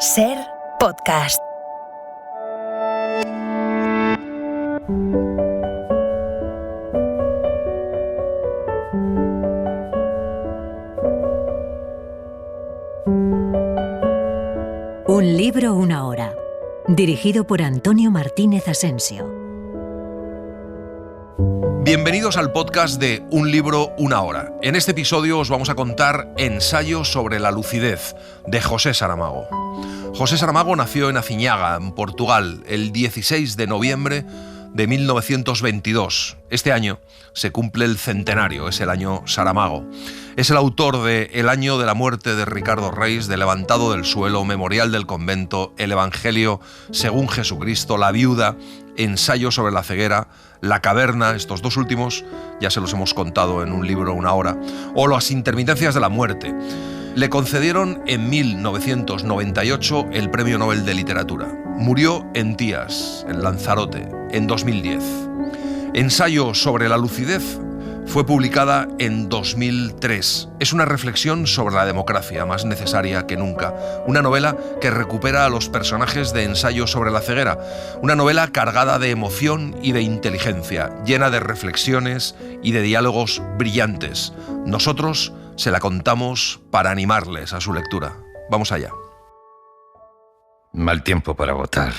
Ser podcast. Un libro, una hora. Dirigido por Antonio Martínez Asensio. Bienvenidos al podcast de Un libro, una hora. En este episodio os vamos a contar Ensayo sobre la lucidez, de José Saramago. José Saramago nació en Aciñaga, en Portugal, el 16 de noviembre de 1922. Este año se cumple el centenario, es el año Saramago. Es el autor de El año de la muerte de Ricardo Reis, de Levantado del suelo, Memorial del convento, El evangelio según Jesucristo, La viuda, Ensayo sobre la ceguera, La caverna, estos dos últimos ya se los hemos contado en Un libro, una hora, o Las intermitencias de la muerte. Le concedieron en 1998 el Premio Nobel de Literatura. Murió en Tías, en Lanzarote, en 2010. Ensayo sobre la lucidez fue publicada en 2003. Es una reflexión sobre la democracia, más necesaria que nunca. Una novela que recupera a los personajes de Ensayo sobre la ceguera. Una novela cargada de emoción y de inteligencia, llena de reflexiones y de diálogos brillantes. Nosotros se la contamos para animarles a su lectura. Vamos allá. Mal tiempo para votar.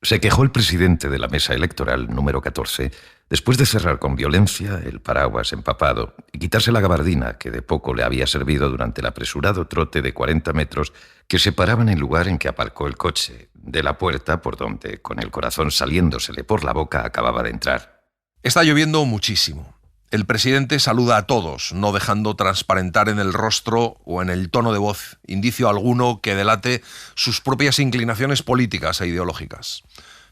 Se quejó el presidente de la mesa electoral número 14 después de cerrar con violencia el paraguas empapado y quitarse la gabardina que de poco le había servido durante el apresurado trote de 40 metros que separaban el lugar en que aparcó el coche de la puerta por donde, con el corazón saliéndosele por la boca, acababa de entrar. Está lloviendo muchísimo. El presidente saluda a todos, no dejando transparentar en el rostro o en el tono de voz indicio alguno que delate sus propias inclinaciones políticas e ideológicas.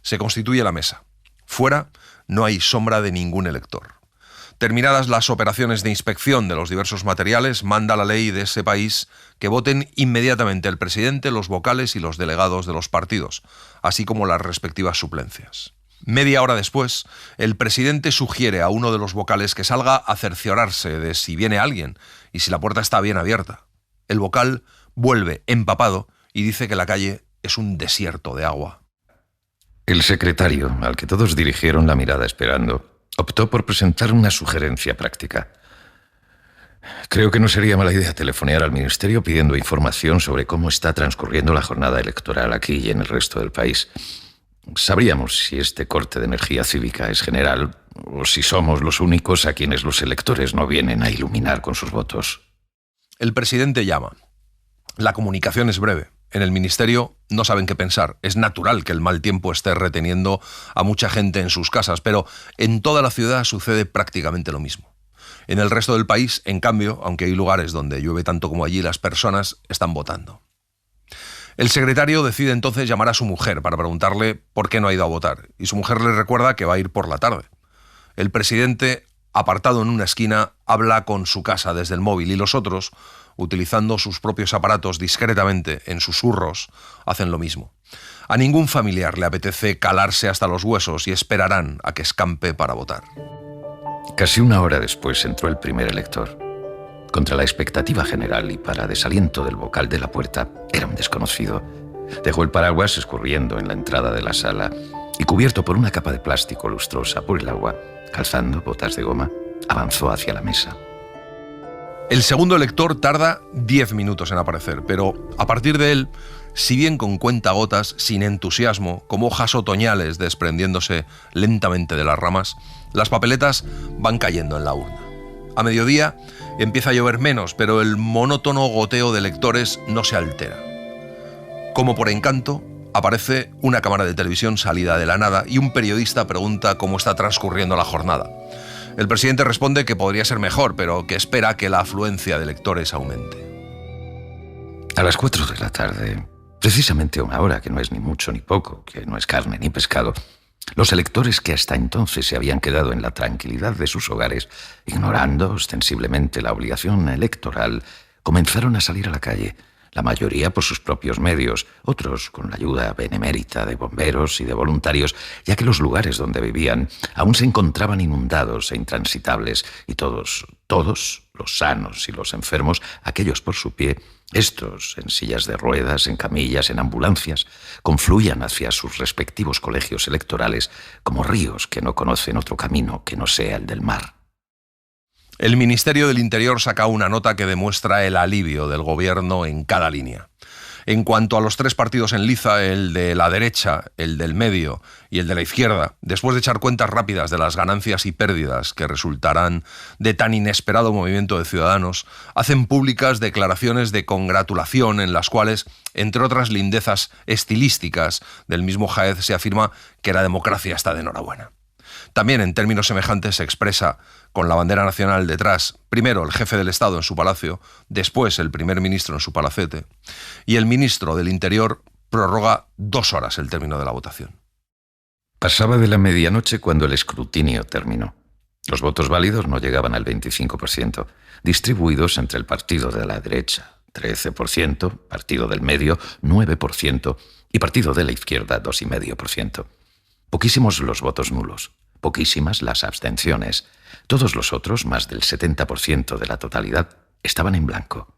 Se constituye la mesa. Fuera no hay sombra de ningún elector. Terminadas las operaciones de inspección de los diversos materiales, manda la ley de ese país que voten inmediatamente el presidente, los vocales y los delegados de los partidos, así como las respectivas suplencias. Media hora después, el presidente sugiere a uno de los vocales que salga a cerciorarse de si viene alguien y si la puerta está bien abierta. El vocal vuelve empapado y dice que la calle es un desierto de agua. El secretario, al que todos dirigieron la mirada esperando, optó por presentar una sugerencia práctica. Creo que no sería mala idea telefonear al ministerio pidiendo información sobre cómo está transcurriendo la jornada electoral aquí y en el resto del país. Sabríamos si este corte de energía cívica es general o si somos los únicos a quienes los electores no vienen a iluminar con sus votos. El presidente llama. La comunicación es breve. En el ministerio no saben qué pensar. Es natural que el mal tiempo esté reteniendo a mucha gente en sus casas, pero en toda la ciudad sucede prácticamente lo mismo. En el resto del país, en cambio, aunque hay lugares donde llueve tanto como allí, las personas están votando. El secretario decide entonces llamar a su mujer para preguntarle por qué no ha ido a votar, y su mujer le recuerda que va a ir por la tarde. El presidente, apartado en una esquina, habla con su casa desde el móvil y los otros, utilizando sus propios aparatos discretamente en susurros, hacen lo mismo. A ningún familiar le apetece calarse hasta los huesos y esperarán a que escampe para votar. Casi una hora después entró el primer elector. Contra la expectativa general y para desaliento del vocal de la puerta, era un desconocido. Dejó el paraguas escurriendo en la entrada de la sala y, cubierto por una capa de plástico lustrosa por el agua, calzando botas de goma, avanzó hacia la mesa. El segundo elector tarda 10 minutos en aparecer, pero a partir de él, si bien con cuentagotas, sin entusiasmo, como hojas otoñales desprendiéndose lentamente de las ramas, las papeletas van cayendo en la urna. A mediodía empieza a llover menos, pero el monótono goteo de electores no se altera. Como por encanto, aparece una cámara de televisión salida de la nada y un periodista pregunta cómo está transcurriendo la jornada. El presidente responde que podría ser mejor, pero que espera que la afluencia de electores aumente. A las 4 de la tarde, precisamente una hora que no es ni mucho ni poco, que no es carne ni pescado, los electores que hasta entonces se habían quedado en la tranquilidad de sus hogares, ignorando ostensiblemente la obligación electoral, comenzaron a salir a la calle, la mayoría por sus propios medios, otros con la ayuda benemérita de bomberos y de voluntarios, ya que los lugares donde vivían aún se encontraban inundados e intransitables, y todos, los sanos y los enfermos, aquellos por su pie, estos en sillas de ruedas, en camillas, en ambulancias, confluían hacia sus respectivos colegios electorales como ríos que no conocen otro camino que no sea el del mar. El Ministerio del Interior saca una nota que demuestra el alivio del gobierno en cada línea. En cuanto a los tres partidos en liza, el de la derecha, el del medio y el de la izquierda, después de echar cuentas rápidas de las ganancias y pérdidas que resultarán de tan inesperado movimiento de ciudadanos, hacen públicas declaraciones de congratulación en las cuales, entre otras lindezas estilísticas del mismo Jaez, se afirma que la democracia está de enhorabuena. También en términos semejantes se expresa, con la bandera nacional detrás, primero el jefe del Estado en su palacio, después el primer ministro en su palacete, y el ministro del Interior prorroga 2 horas el término de la votación. Pasaba de la medianoche cuando el escrutinio terminó. Los votos válidos no llegaban al 25%, distribuidos entre el partido de la derecha, 13%, partido del medio, 9%, y partido de la izquierda, 2,5%. Poquísimos los votos nulos. Poquísimas las abstenciones. Todos los otros, más del 70% de la totalidad, estaban en blanco.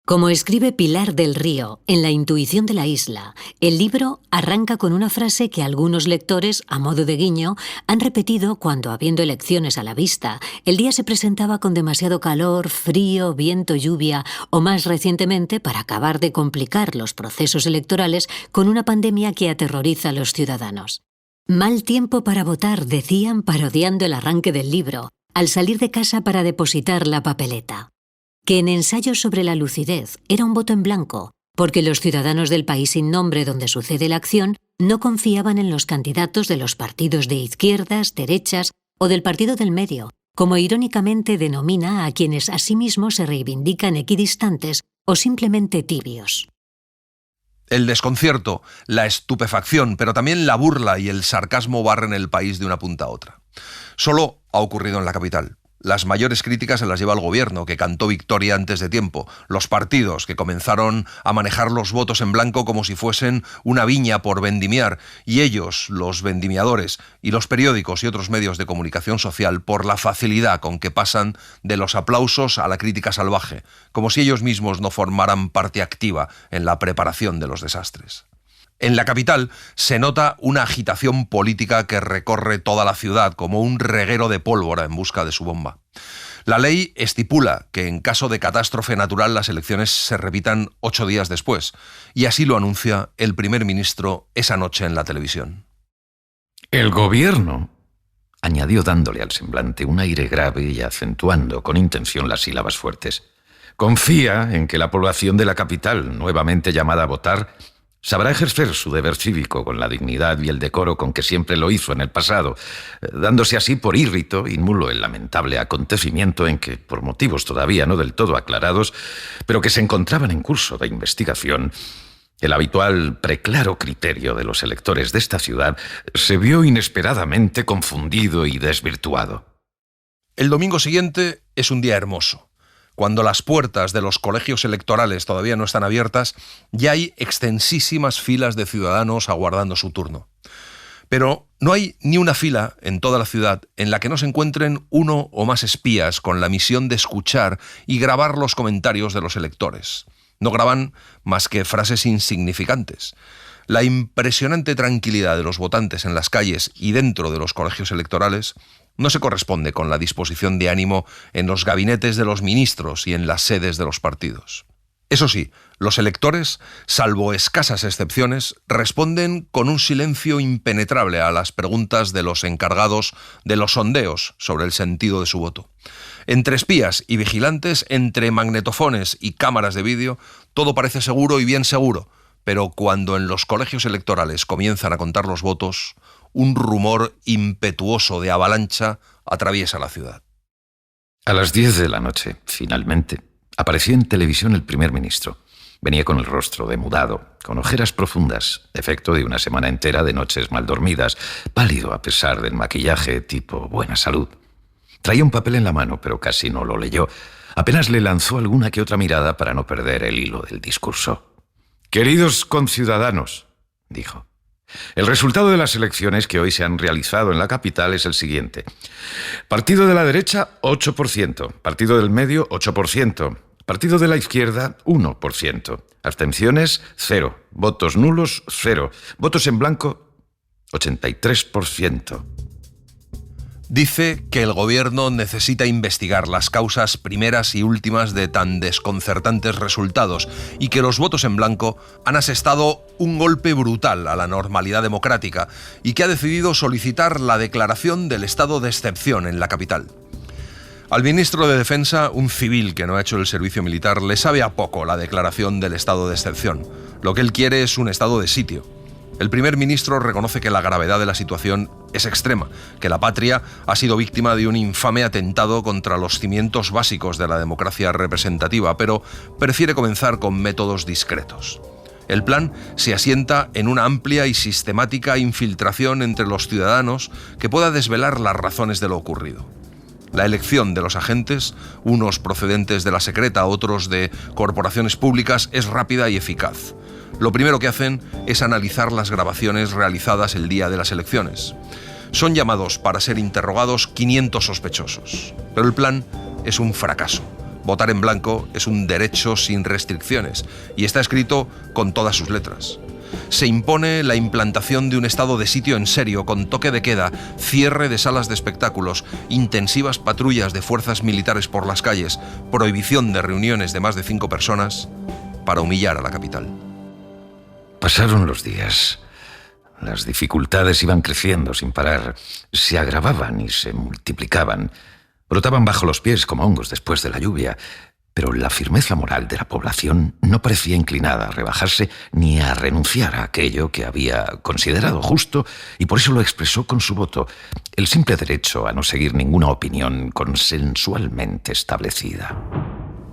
Como escribe Pilar del Río en La intuición de la isla, el libro arranca con una frase que algunos lectores, a modo de guiño, han repetido cuando, habiendo elecciones a la vista, el día se presentaba con demasiado calor, frío, viento, lluvia, o más recientemente, para acabar de complicar los procesos electorales, con una pandemia que aterroriza a los ciudadanos. Mal tiempo para votar, decían parodiando el arranque del libro, al salir de casa para depositar la papeleta. Que en Ensayos sobre la lucidez era un voto en blanco, porque los ciudadanos del país sin nombre donde sucede la acción no confiaban en los candidatos de los partidos de izquierdas, derechas o del partido del medio, como irónicamente denomina a quienes a sí mismos se reivindican equidistantes o simplemente tibios. El desconcierto, la estupefacción, pero también la burla y el sarcasmo barren el país de una punta a otra. Solo ha ocurrido en la capital. Las mayores críticas se las lleva el gobierno, que cantó victoria antes de tiempo, los partidos, que comenzaron a manejar los votos en blanco como si fuesen una viña por vendimiar, y ellos, los vendimiadores, y los periódicos y otros medios de comunicación social, por la facilidad con que pasan de los aplausos a la crítica salvaje, como si ellos mismos no formaran parte activa en la preparación de los desastres. En la capital se nota una agitación política que recorre toda la ciudad como un reguero de pólvora en busca de su bomba. La ley estipula que en caso de catástrofe natural las elecciones se repitan 8 días después, y así lo anuncia el primer ministro esa noche en la televisión. El gobierno, añadió dándole al semblante un aire grave y acentuando con intención las sílabas fuertes, confía en que la población de la capital, nuevamente llamada a votar, sabrá ejercer su deber cívico con la dignidad y el decoro con que siempre lo hizo en el pasado, dándose así por írrito y nulo el lamentable acontecimiento en que, por motivos todavía no del todo aclarados, pero que se encontraban en curso de investigación, el habitual preclaro criterio de los electores de esta ciudad se vio inesperadamente confundido y desvirtuado. El domingo siguiente es un día hermoso. Cuando las puertas de los colegios electorales todavía no están abiertas, ya hay extensísimas filas de ciudadanos aguardando su turno. Pero no hay ni una fila en toda la ciudad en la que no se encuentren uno o más espías con la misión de escuchar y grabar los comentarios de los electores. No graban más que frases insignificantes. La impresionante tranquilidad de los votantes en las calles y dentro de los colegios electorales no se corresponde con la disposición de ánimo en los gabinetes de los ministros y en las sedes de los partidos. Eso sí, los electores, salvo escasas excepciones, responden con un silencio impenetrable a las preguntas de los encargados de los sondeos sobre el sentido de su voto. Entre espías y vigilantes, entre magnetofones y cámaras de vídeo, todo parece seguro y bien seguro, pero cuando en los colegios electorales comienzan a contar los votos, un rumor impetuoso de avalancha atraviesa la ciudad. A las 10 de la noche, finalmente, apareció en televisión el primer ministro. Venía con el rostro demudado, con ojeras profundas, efecto de una semana entera de noches mal dormidas, pálido a pesar del maquillaje tipo buena salud. Traía un papel en la mano, pero casi no lo leyó. Apenas le lanzó alguna que otra mirada para no perder el hilo del discurso. «Queridos conciudadanos», dijo, «el resultado de las elecciones que hoy se han realizado en la capital es el siguiente. Partido de la derecha, 8%. Partido del medio, 8%. Partido de la izquierda, 1%. Abstenciones, 0. Votos nulos, 0. Votos en blanco, 83%. Dice que el gobierno necesita investigar las causas primeras y últimas de tan desconcertantes resultados y que los votos en blanco han asestado un golpe brutal a la normalidad democrática y que ha decidido solicitar la declaración del estado de excepción en la capital. Al ministro de Defensa, un civil que no ha hecho el servicio militar, le sabe a poco la declaración del estado de excepción. Lo que él quiere es un estado de sitio. El primer ministro reconoce que la gravedad de la situación es extrema, que la patria ha sido víctima de un infame atentado contra los cimientos básicos de la democracia representativa, pero prefiere comenzar con métodos discretos. El plan se asienta en una amplia y sistemática infiltración entre los ciudadanos que pueda desvelar las razones de lo ocurrido. La elección de los agentes, unos procedentes de la secreta, otros de corporaciones públicas, es rápida y eficaz. Lo primero que hacen es analizar las grabaciones realizadas el día de las elecciones. Son llamados para ser interrogados 500 sospechosos. Pero el plan es un fracaso. Votar en blanco es un derecho sin restricciones y está escrito con todas sus letras. Se impone la implantación de un estado de sitio en serio, con toque de queda, cierre de salas de espectáculos, intensivas patrullas de fuerzas militares por las calles, prohibición de reuniones de más de 5 personas, para humillar a la capital. Pasaron los días. Las dificultades iban creciendo sin parar, se agravaban y se multiplicaban. Brotaban bajo los pies como hongos después de la lluvia, pero la firmeza moral de la población no parecía inclinada a rebajarse ni a renunciar a aquello que había considerado justo y por eso lo expresó con su voto, el simple derecho a no seguir ninguna opinión consensualmente establecida.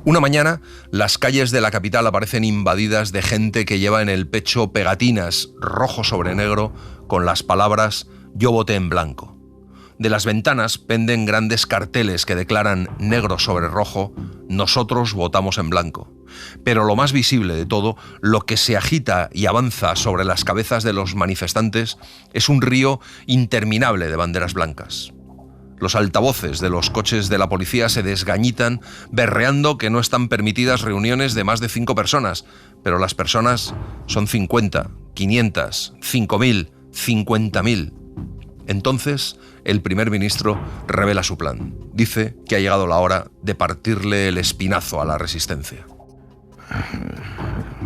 Una mañana, las calles de la capital aparecen invadidas de gente que lleva en el pecho pegatinas rojo sobre negro con las palabras «Yo voté en blanco». De las ventanas penden grandes carteles que declaran negro sobre rojo «Nosotros votamos en blanco». Pero lo más visible de todo, lo que se agita y avanza sobre las cabezas de los manifestantes, es un río interminable de banderas blancas. Los altavoces de los coches de la policía se desgañitan, berreando que no están permitidas reuniones de más de 5 personas, pero las personas son 50, 500, 5.000, 50.000. Entonces, el primer ministro revela su plan. Dice que ha llegado la hora de partirle el espinazo a la resistencia.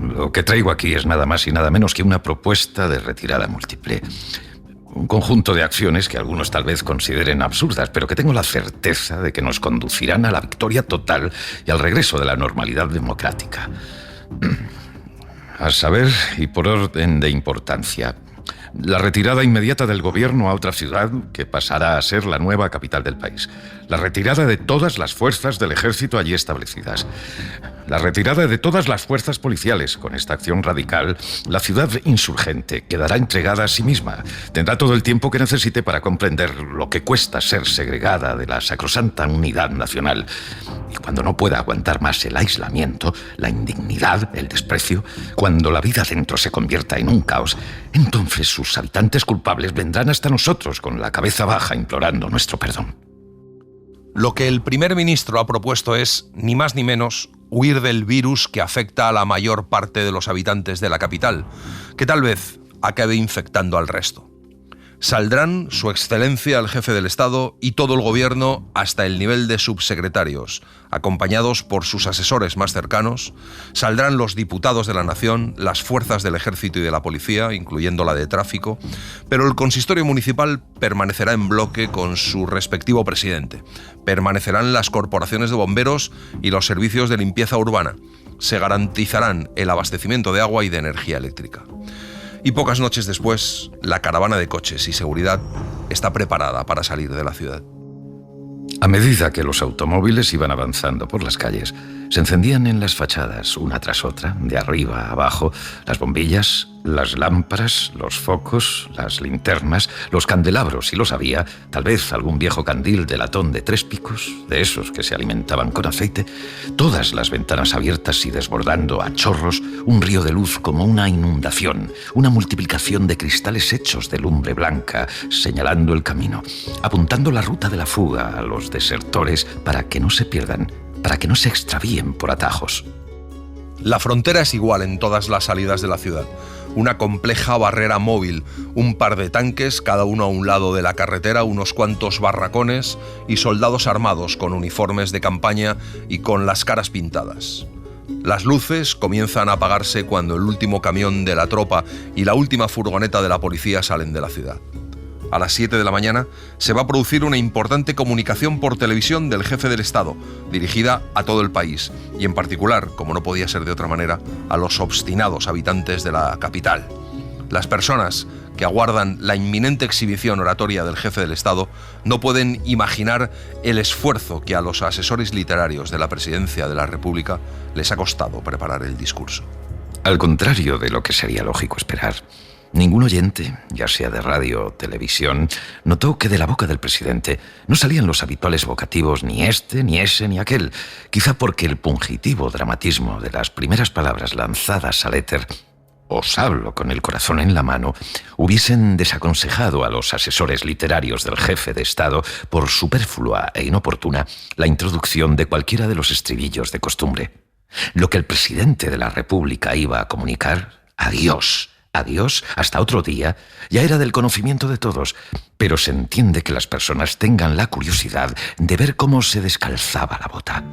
Lo que traigo aquí es nada más y nada menos que una propuesta de retirada múltiple. Un conjunto de acciones que algunos tal vez consideren absurdas, pero que tengo la certeza de que nos conducirán a la victoria total y al regreso de la normalidad democrática. A saber, y por orden de importancia, la retirada inmediata del gobierno a otra ciudad que pasará a ser la nueva capital del país. La retirada de todas las fuerzas del ejército allí establecidas. La retirada de todas las fuerzas policiales. Con esta acción radical, la ciudad insurgente quedará entregada a sí misma. Tendrá todo el tiempo que necesite para comprender lo que cuesta ser segregada de la sacrosanta unidad nacional. Y cuando no pueda aguantar más el aislamiento, la indignidad, el desprecio, cuando la vida dentro se convierta en un caos, entonces sus habitantes culpables vendrán hasta nosotros con la cabeza baja implorando nuestro perdón. Lo que el primer ministro ha propuesto es, ni más ni menos, huir del virus que afecta a la mayor parte de los habitantes de la capital, que tal vez acabe infectando al resto. Saldrán Su Excelencia el Jefe del Estado y todo el gobierno hasta el nivel de subsecretarios, acompañados por sus asesores más cercanos. Saldrán los diputados de la Nación, las fuerzas del Ejército y de la Policía, incluyendo la de Tráfico, pero el consistorio municipal permanecerá en bloque con su respectivo presidente. Permanecerán las corporaciones de bomberos y los servicios de limpieza urbana. Se garantizarán el abastecimiento de agua y de energía eléctrica. Y pocas noches después, la caravana de coches y seguridad está preparada para salir de la ciudad. A medida que los automóviles iban avanzando por las calles, Se encendían en las fachadas, una tras otra, de arriba a abajo, las bombillas, las lámparas, los focos, las linternas, los candelabros, si los había, tal vez algún viejo candil de latón de 3 picos, de esos que se alimentaban con aceite, todas las ventanas abiertas y desbordando a chorros, un río de luz como una inundación, una multiplicación de cristales hechos de lumbre blanca, señalando el camino, apuntando la ruta de la fuga a los desertores para que no se pierdan, para que no se extravíen por atajos. La frontera es igual en todas las salidas de la ciudad. Una compleja barrera móvil, un par de tanques, cada uno a un lado de la carretera, unos cuantos barracones y soldados armados con uniformes de campaña y con las caras pintadas. Las luces comienzan a apagarse cuando el último camión de la tropa y la última furgoneta de la policía salen de la ciudad. A las 7 de la mañana se va a producir una importante comunicación por televisión del jefe del Estado, dirigida a todo el país, y en particular, como no podía ser de otra manera, a los obstinados habitantes de la capital. Las personas que aguardan la inminente exhibición oratoria del jefe del Estado no pueden imaginar el esfuerzo que a los asesores literarios de la Presidencia de la República les ha costado preparar el discurso. Al contrario de lo que sería lógico esperar, ningún oyente, ya sea de radio o televisión, notó que de la boca del presidente no salían los habituales vocativos ni este, ni ese, ni aquel, quizá porque el fugitivo dramatismo de las primeras palabras lanzadas al éter, os hablo con el corazón en la mano, hubiesen desaconsejado a los asesores literarios del jefe de Estado por superflua e inoportuna la introducción de cualquiera de los estribillos de costumbre. Lo que el presidente de la República iba a comunicar, adiós, hasta otro día, ya era del conocimiento de todos, pero se entiende que las personas tengan la curiosidad de ver cómo se descalzaba la bota.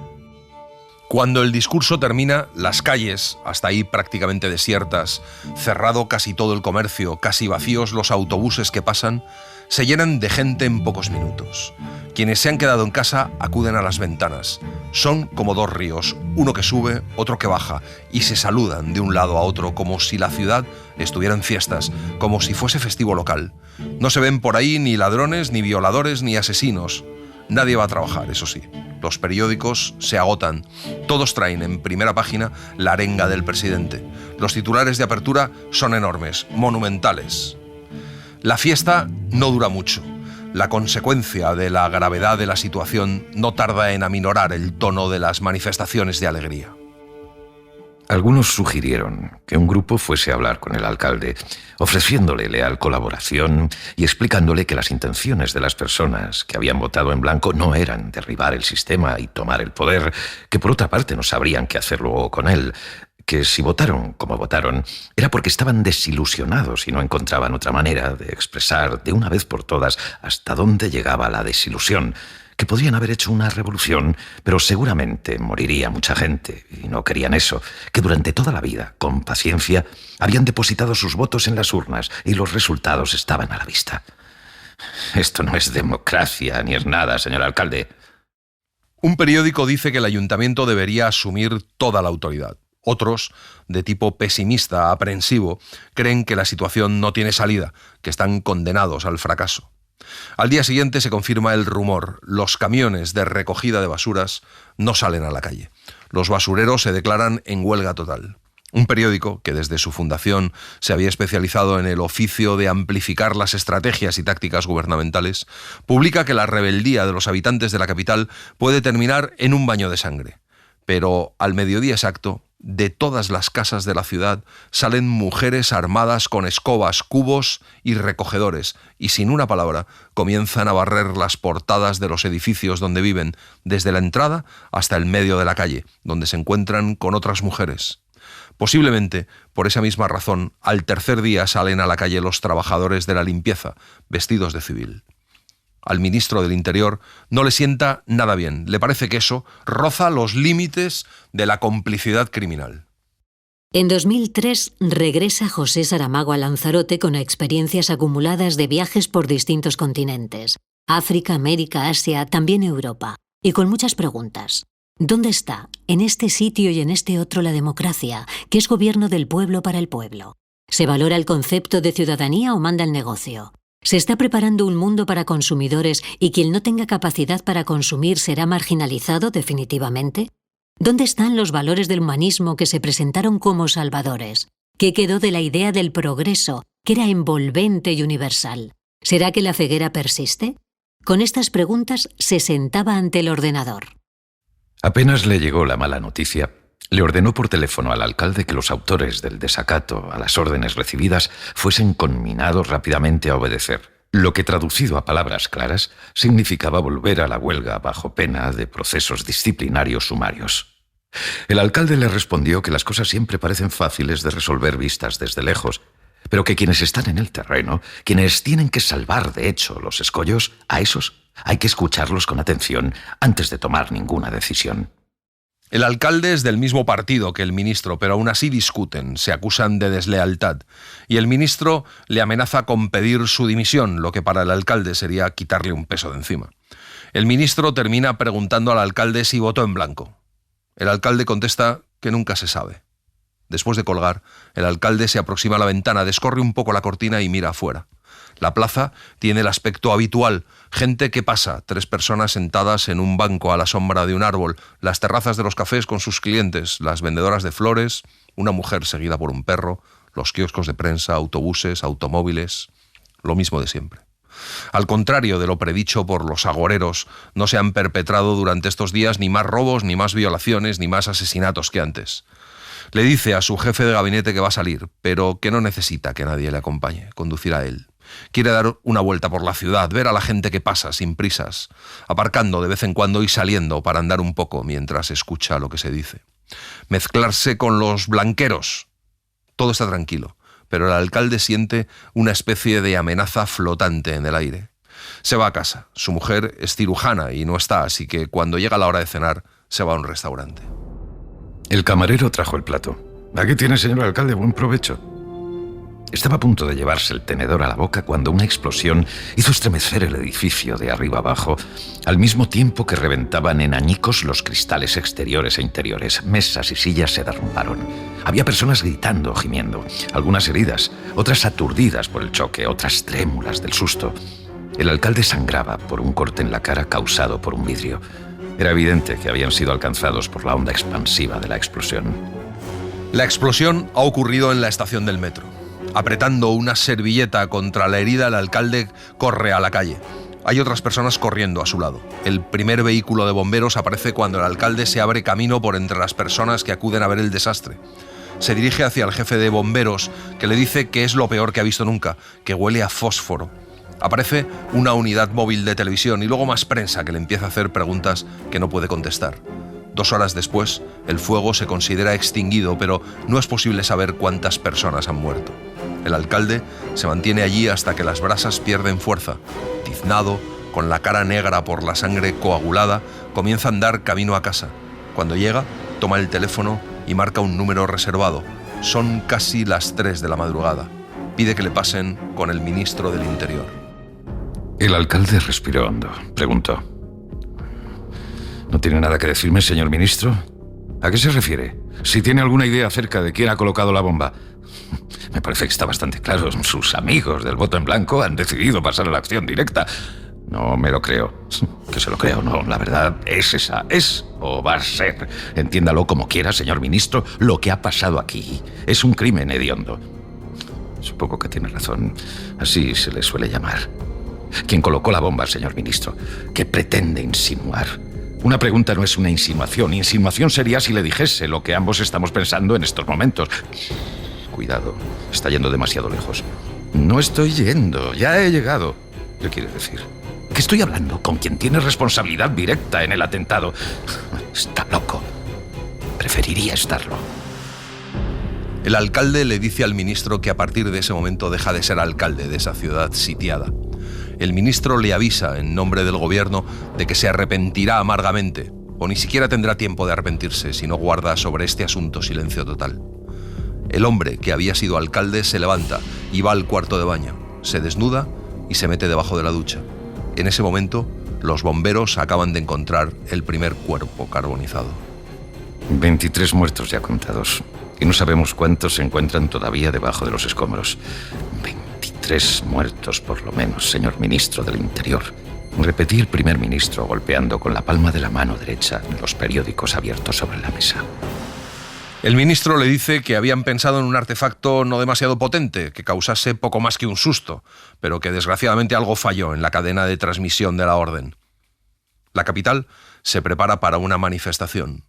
Cuando el discurso termina, las calles, hasta ahí prácticamente desiertas, cerrado casi todo el comercio, casi vacíos los autobuses que pasan, se llenan de gente en pocos minutos. Quienes se han quedado en casa acuden a las ventanas. Son como 2 ríos, uno que sube, otro que baja, y se saludan de un lado a otro como si la ciudad estuviera en fiestas, como si fuese festivo local. No se ven por ahí ni ladrones, ni violadores, ni asesinos. Nadie va a trabajar, eso sí. Los periódicos se agotan. Todos traen en primera página la arenga del presidente. Los titulares de apertura son enormes, monumentales. La fiesta no dura mucho. La consecuencia de la gravedad de la situación no tarda en aminorar el tono de las manifestaciones de alegría. Algunos sugirieron que un grupo fuese a hablar con el alcalde, ofreciéndole leal colaboración y explicándole que las intenciones de las personas que habían votado en blanco no eran derribar el sistema y tomar el poder, que por otra parte no sabrían qué hacer luego con él, que si votaron como votaron era porque estaban desilusionados y no encontraban otra manera de expresar de una vez por todas hasta dónde llegaba la desilusión, que podrían haber hecho una revolución, pero seguramente moriría mucha gente, y no querían eso, que durante toda la vida, con paciencia, habían depositado sus votos en las urnas y los resultados estaban a la vista. Esto no es democracia ni es nada, señor alcalde. Un periódico dice que el ayuntamiento debería asumir toda la autoridad. Otros, de tipo pesimista, aprensivo, creen que la situación no tiene salida, que están condenados al fracaso. Al día siguiente se confirma el rumor. Los camiones de recogida de basuras no salen a la calle. Los basureros se declaran en huelga total. Un periódico, que desde su fundación se había especializado en el oficio de amplificar las estrategias y tácticas gubernamentales, publica que la rebeldía de los habitantes de la capital puede terminar en un baño de sangre. Pero al mediodía exacto, de todas las casas de la ciudad salen mujeres armadas con escobas, cubos y recogedores, y sin una palabra comienzan a barrer las portadas de los edificios donde viven, desde la entrada hasta el medio de la calle, donde se encuentran con otras mujeres. Posiblemente, por esa misma razón, al tercer día salen a la calle los trabajadores de la limpieza, vestidos de civil. Al ministro del Interior no le sienta nada bien. Le parece que eso roza los límites de la complicidad criminal. En 2003 regresa José Saramago a Lanzarote con experiencias acumuladas de viajes por distintos continentes. África, América, Asia, también Europa. Y con muchas preguntas. ¿Dónde está, en este sitio y en este otro, la democracia, que es gobierno del pueblo para el pueblo? ¿Se valora el concepto de ciudadanía o manda el negocio? ¿Se está preparando un mundo para consumidores y quien no tenga capacidad para consumir será marginalizado definitivamente? ¿Dónde están los valores del humanismo que se presentaron como salvadores? ¿Qué quedó de la idea del progreso, que era envolvente y universal? ¿Será que la ceguera persiste? Con estas preguntas se sentaba ante el ordenador. Apenas le llegó la mala noticia, le ordenó por teléfono al alcalde que los autores del desacato a las órdenes recibidas fuesen conminados rápidamente a obedecer, lo que traducido a palabras claras significaba volver a la huelga bajo pena de procesos disciplinarios sumarios. El alcalde le respondió que las cosas siempre parecen fáciles de resolver vistas desde lejos, pero que quienes están en el terreno, quienes tienen que salvar de hecho los escollos, a esos hay que escucharlos con atención antes de tomar ninguna decisión. El alcalde es del mismo partido que el ministro, pero aún así discuten, se acusan de deslealtad. Y el ministro le amenaza con pedir su dimisión, lo que para el alcalde sería quitarle un peso de encima. El ministro termina preguntando al alcalde si votó en blanco. El alcalde contesta que nunca se sabe. Después de colgar, el alcalde se aproxima a la ventana, descorre un poco la cortina y mira afuera. La plaza tiene el aspecto habitual, gente que pasa, 3 personas sentadas en un banco a la sombra de un árbol, las terrazas de los cafés con sus clientes, las vendedoras de flores, una mujer seguida por un perro, los kioscos de prensa, autobuses, automóviles, lo mismo de siempre. Al contrario de lo predicho por los agoreros, no se han perpetrado durante estos días ni más robos, ni más violaciones, ni más asesinatos que antes. Le dice a su jefe de gabinete que va a salir, pero que no necesita que nadie le acompañe, conducirá él. Quiere dar una vuelta por la ciudad, ver a la gente que pasa sin prisas, aparcando de vez en cuando y saliendo para andar un poco mientras escucha lo que se dice. Mezclarse con los blanqueros. Todo está tranquilo, pero el alcalde siente una especie de amenaza flotante en el aire. Se va a casa. Su mujer es cirujana y no está, así que cuando llega la hora de cenar, se va a un restaurante. El camarero trajo el plato. Aquí tiene, señor alcalde, buen provecho. Estaba a punto de llevarse el tenedor a la boca cuando una explosión hizo estremecer el edificio de arriba abajo, al mismo tiempo que reventaban en añicos los cristales exteriores e interiores. Mesas y sillas se derrumbaron. Había personas gritando, gimiendo, algunas heridas, otras aturdidas por el choque, otras trémulas del susto. El alcalde sangraba por un corte en la cara causado por un vidrio. Era evidente que habían sido alcanzados por la onda expansiva de la explosión. La explosión ha ocurrido en la estación del metro. Apretando una servilleta contra la herida, el alcalde corre a la calle. Hay otras personas corriendo a su lado. El primer vehículo de bomberos aparece cuando el alcalde se abre camino por entre las personas que acuden a ver el desastre. Se dirige hacia el jefe de bomberos, que le dice que es lo peor que ha visto nunca, que huele a fósforo. Aparece una unidad móvil de televisión y luego más prensa que le empieza a hacer preguntas que no puede contestar. 2 horas después, el fuego se considera extinguido, pero no es posible saber cuántas personas han muerto. El alcalde se mantiene allí hasta que las brasas pierden fuerza. Tiznado, con la cara negra por la sangre coagulada, comienza a andar camino a casa. Cuando llega, toma el teléfono y marca un número reservado. Son casi las 3 de la madrugada. Pide que le pasen con el ministro del Interior. El alcalde respiró hondo. Preguntó: ¿No tiene nada que decirme, señor ministro? ¿A qué se refiere? Si tiene alguna idea acerca de quién ha colocado la bomba. Me parece que está bastante claro. Sus amigos del voto en blanco han decidido pasar a la acción directa. No me lo creo. Que se lo creo, no. La verdad es esa. Es o va a ser. Entiéndalo como quiera, señor ministro. Lo que ha pasado aquí es un crimen hediondo. Supongo que tiene razón. Así se le suele llamar. ¿Quién colocó la bomba, señor ministro? ¿Qué pretende insinuar? Una pregunta no es una insinuación. Insinuación sería si le dijese lo que ambos estamos pensando en estos momentos. Cuidado, está yendo demasiado lejos. No estoy yendo, ya he llegado. ¿Qué quiere decir? Que estoy hablando con quien tiene responsabilidad directa en el atentado. Está loco. Preferiría estarlo. El alcalde le dice al ministro que a partir de ese momento deja de ser alcalde de esa ciudad sitiada. El ministro le avisa en nombre del gobierno de que se arrepentirá amargamente, o ni siquiera tendrá tiempo de arrepentirse si no guarda sobre este asunto silencio total. El hombre que había sido alcalde se levanta y va al cuarto de baño, se desnuda y se mete debajo de la ducha. En ese momento, los bomberos acaban de encontrar el primer cuerpo carbonizado. 23 muertos ya contados. Y no sabemos cuántos se encuentran todavía debajo de los escombros. 23 muertos por lo menos, señor ministro del Interior. Repetí el primer ministro golpeando con la palma de la mano derecha los periódicos abiertos sobre la mesa. El ministro le dice que habían pensado en un artefacto no demasiado potente, que causase poco más que un susto, pero que desgraciadamente algo falló en la cadena de transmisión de la orden. La capital se prepara para una manifestación.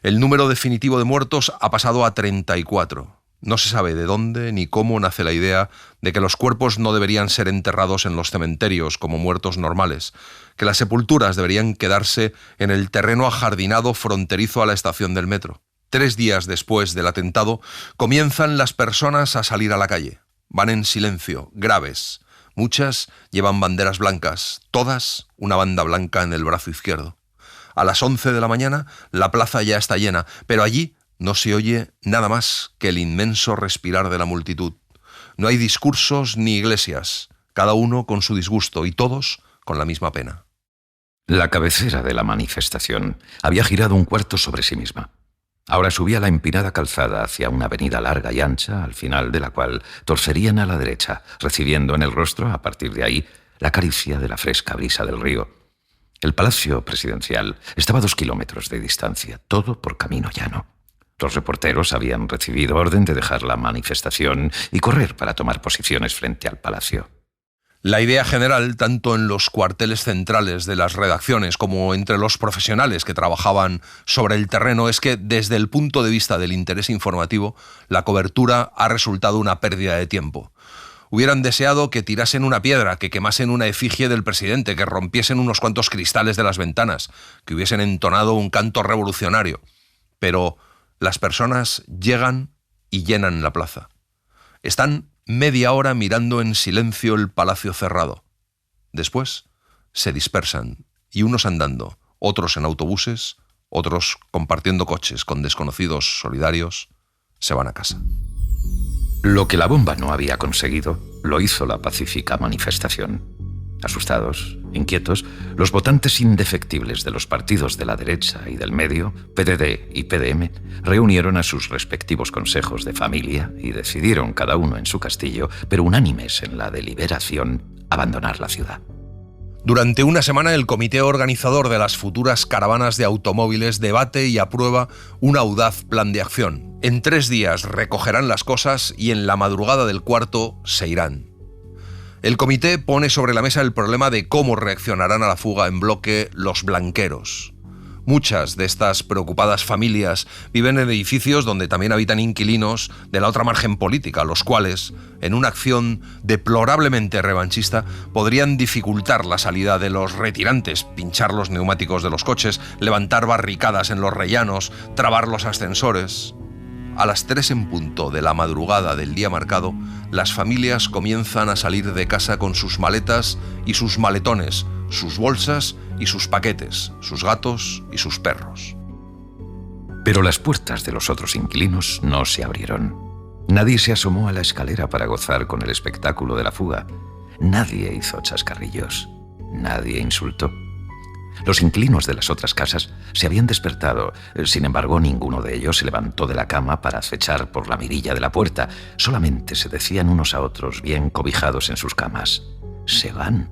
El número definitivo de muertos ha pasado a 34. No se sabe de dónde ni cómo nace la idea de que los cuerpos no deberían ser enterrados en los cementerios como muertos normales, que las sepulturas deberían quedarse en el terreno ajardinado fronterizo a la estación del metro. 3 días después del atentado, comienzan las personas a salir a la calle. Van en silencio, graves. Muchas llevan banderas blancas, todas una banda blanca en el brazo izquierdo. A las 11 de la mañana, la plaza ya está llena, pero allí no se oye nada más que el inmenso respirar de la multitud. No hay discursos ni iglesias, cada uno con su disgusto y todos con la misma pena. La cabecera de la manifestación había girado un cuarto sobre sí misma. Ahora subía la empinada calzada hacia una avenida larga y ancha, al final de la cual torcerían a la derecha, recibiendo en el rostro, a partir de ahí, la caricia de la fresca brisa del río. El palacio presidencial estaba a 2 kilómetros de distancia, todo por camino llano. Los reporteros habían recibido orden de dejar la manifestación y correr para tomar posiciones frente al palacio. La idea general, tanto en los cuarteles centrales de las redacciones como entre los profesionales que trabajaban sobre el terreno, es que desde el punto de vista del interés informativo, la cobertura ha resultado una pérdida de tiempo. Hubieran deseado que tirasen una piedra, que quemasen una efigie del presidente, que rompiesen unos cuantos cristales de las ventanas, que hubiesen entonado un canto revolucionario. Pero las personas llegan y llenan la plaza. Están media hora mirando en silencio el palacio cerrado. Después se dispersan, y unos andando, otros en autobuses, otros compartiendo coches con desconocidos solidarios, se van a casa. Lo que la bomba no había conseguido, lo hizo la pacífica manifestación. Asustados, inquietos, los votantes indefectibles de los partidos de la derecha y del medio, PDD y PDM, reunieron a sus respectivos consejos de familia y decidieron, cada uno en su castillo, pero unánimes en la deliberación, abandonar la ciudad. Durante una semana, el comité organizador de las futuras caravanas de automóviles debate y aprueba un audaz plan de acción. En 3 días recogerán las cosas y en la madrugada del 4 se irán. El comité pone sobre la mesa el problema de cómo reaccionarán a la fuga en bloque los blanqueros. Muchas de estas preocupadas familias viven en edificios donde también habitan inquilinos de la otra margen política, los cuales, en una acción deplorablemente revanchista, podrían dificultar la salida de los retirantes, pinchar los neumáticos de los coches, levantar barricadas en los rellanos, trabar los ascensores. A las 3 en punto de la madrugada del día marcado, las familias comienzan a salir de casa con sus maletas y sus maletones, sus bolsas y sus paquetes, sus gatos y sus perros. Pero las puertas de los otros inquilinos no se abrieron. Nadie se asomó a la escalera para gozar con el espectáculo de la fuga. Nadie hizo chascarrillos. Nadie insultó. Los inquilinos de las otras casas se habían despertado. Sin embargo, ninguno de ellos se levantó de la cama para acechar por la mirilla de la puerta. Solamente se decían unos a otros, bien cobijados en sus camas: se van.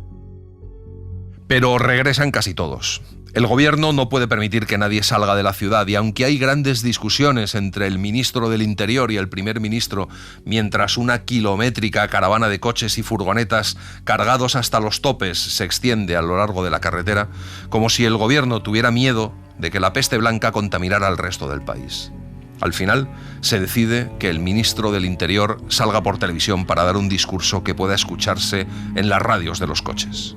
Pero regresan casi todos. El gobierno no puede permitir que nadie salga de la ciudad y aunque hay grandes discusiones entre el ministro del Interior y el primer ministro, mientras una kilométrica caravana de coches y furgonetas cargados hasta los topes se extiende a lo largo de la carretera, como si el gobierno tuviera miedo de que la peste blanca contaminara al resto del país. Al final, se decide que el ministro del Interior salga por televisión para dar un discurso que pueda escucharse en las radios de los coches.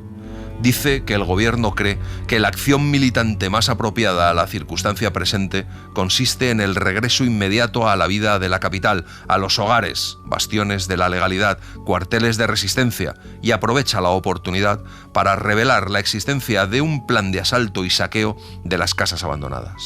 Dice que el gobierno cree que la acción militante más apropiada a la circunstancia presente consiste en el regreso inmediato a la vida de la capital, a los hogares, bastiones de la legalidad, cuarteles de resistencia, y aprovecha la oportunidad para revelar la existencia de un plan de asalto y saqueo de las casas abandonadas.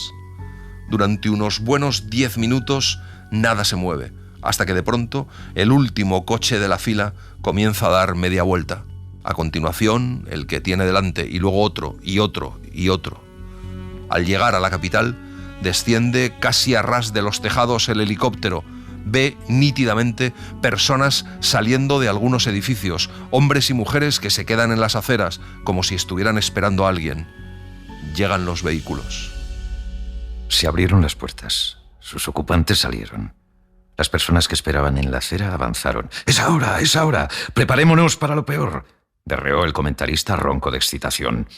Durante unos buenos 10 minutos nada se mueve, hasta que de pronto el último coche de la fila comienza a dar media vuelta. A continuación, el que tiene delante, y luego otro, y otro, y otro. Al llegar a la capital, desciende casi a ras de los tejados el helicóptero, ve nítidamente personas saliendo de algunos edificios, hombres y mujeres que se quedan en las aceras como si estuvieran esperando a alguien. Llegan los vehículos. Se abrieron las puertas. Sus ocupantes salieron. Las personas que esperaban en la acera avanzaron. ¡Es ahora! ¡Es ahora! ¡Preparémonos para lo peor!, berreó el comentarista ronco de excitación.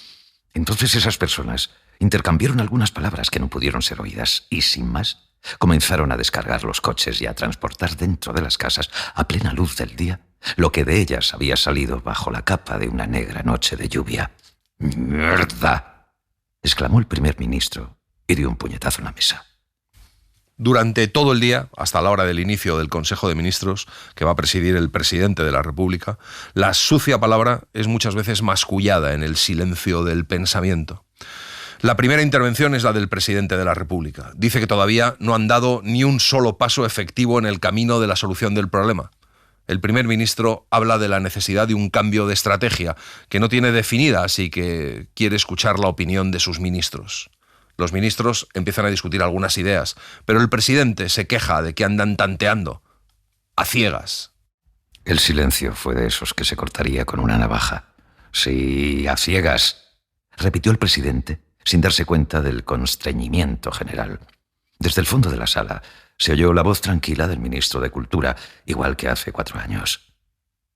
Entonces esas personas intercambiaron algunas palabras que no pudieron ser oídas y, sin más, comenzaron a descargar los coches y a transportar dentro de las casas, a plena luz del día, lo que de ellas había salido bajo la capa de una negra noche de lluvia. ¡Mierda!, exclamó el primer ministro y dio un puñetazo en la mesa. Durante todo el día, hasta la hora del inicio del Consejo de Ministros, que va a presidir el presidente de la República, la sucia palabra es muchas veces mascullada en el silencio del pensamiento. La primera intervención es la del presidente de la República. Dice que todavía no han dado ni un solo paso efectivo en el camino de la solución del problema. El primer ministro habla de la necesidad de un cambio de estrategia que no tiene definida, así que quiere escuchar la opinión de sus ministros. Los ministros empiezan a discutir algunas ideas, pero el presidente se queja de que andan tanteando, a ciegas. El silencio fue de esos que se cortaría con una navaja. Sí, a ciegas, repitió el presidente, sin darse cuenta del constreñimiento general. Desde el fondo de la sala se oyó la voz tranquila del ministro de Cultura, igual que hace 4 años.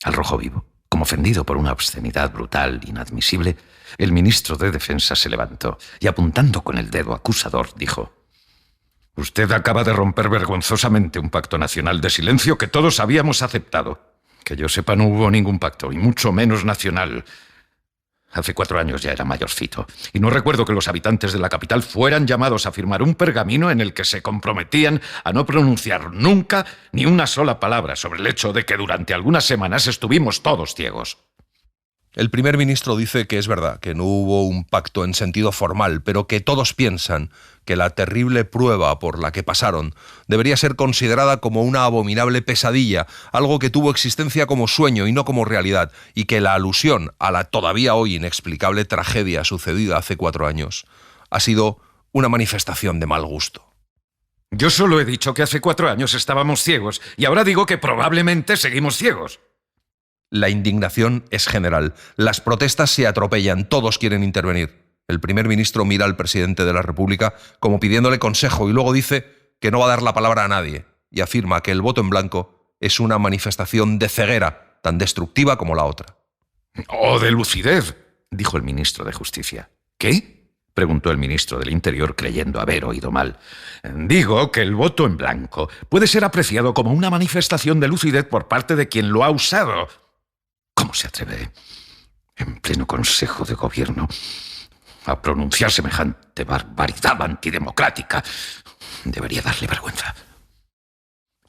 Al rojo vivo, como ofendido por una obscenidad brutal, inadmisible, el ministro de Defensa se levantó y, apuntando con el dedo acusador, dijo: «Usted acaba de romper vergonzosamente un pacto nacional de silencio que todos habíamos aceptado. Que yo sepa, no hubo ningún pacto, y mucho menos nacional. Hace 4 años ya era mayorcito, y no recuerdo que los habitantes de la capital fueran llamados a firmar un pergamino en el que se comprometían a no pronunciar nunca ni una sola palabra sobre el hecho de que durante algunas semanas estuvimos todos ciegos». El primer ministro dice que es verdad, que no hubo un pacto en sentido formal, pero que todos piensan que la terrible prueba por la que pasaron debería ser considerada como una abominable pesadilla, algo que tuvo existencia como sueño y no como realidad, y que la alusión a la todavía hoy inexplicable tragedia sucedida hace 4 años ha sido una manifestación de mal gusto. Yo solo he dicho que hace 4 años estábamos ciegos, y ahora digo que probablemente seguimos ciegos. La indignación es general. Las protestas se atropellan. Todos quieren intervenir. El primer ministro mira al presidente de la República como pidiéndole consejo y luego dice que no va a dar la palabra a nadie y afirma que el voto en blanco es una manifestación de ceguera tan destructiva como la otra. «O de lucidez», dijo el ministro de Justicia. «¿Qué?», preguntó el ministro del Interior, creyendo haber oído mal. «Digo que el voto en blanco puede ser apreciado como una manifestación de lucidez por parte de quien lo ha usado». ¿Cómo se atreve, en pleno Consejo de Gobierno, a pronunciar semejante barbaridad antidemocrática? Debería darle vergüenza.